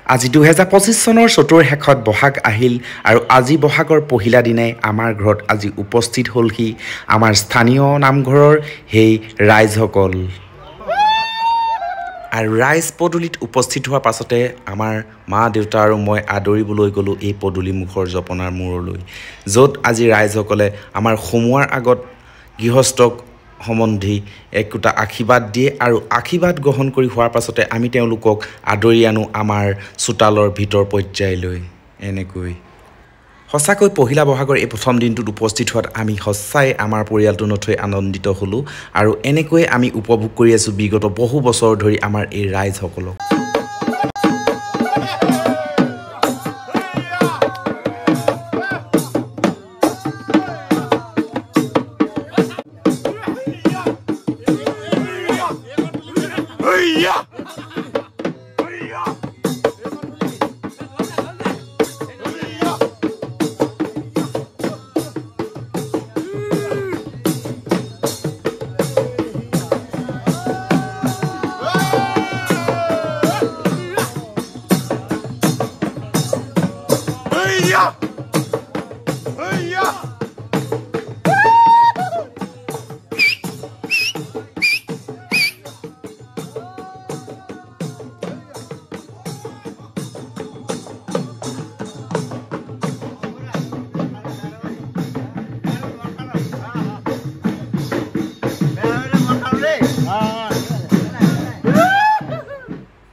আজি 2025 চনৰ চতুৰ শেষত বহাগ আহিল আৰু আজি বহাগৰ পহিলা দিনাই আমাৰ ঘৰত আজি উপস্থিত হ'লহি আমাৰ স্থানীয় নামঘৰৰ হেই ৰাইজসকল আৰু ৰাইজ পদূলিত উপস্থিত হোৱাৰ পাছতে আমাৰ মা দেউতা আৰু মই আদৰিবলৈ গ'লো এই পদূলি মুখৰ জপনাৰ মূৰলৈ য'ত আজি ৰাইজসকলে আমাৰ সোমোৱাৰ আগত গৃহস্থক সম্বন্ধী একোটা আশীৰ্বাদ দিয়ে আৰু আশীৰ্বাদ গ্ৰহণ কৰি হোৱাৰ পাছতে আমি তেওঁলোকক আদৰি আনো আমাৰ চোতালৰ ভিতৰ পৰ্যায়লৈ এনেকৈ সঁচাকৈ পহিলা বহাগৰ এই প্ৰথম দিনটোত উপস্থিত হোৱাত আমি সঁচাই আমাৰ পৰিয়ালটো নথৈ আনন্দিত হ'লোঁ আৰু এনেকৈ আমি উপভোগ কৰি আছোঁ বিগত বহু বছৰ ধৰি আমাৰ এই ৰাইজসকলক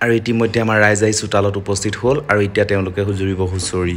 আৰু ইতিমধ্যে আমাৰ ৰাইজ আহি চোতালত উপস্থিত হ'ল আৰু এতিয়া তেওঁলোকে হুজুৰিব হুঁচৰি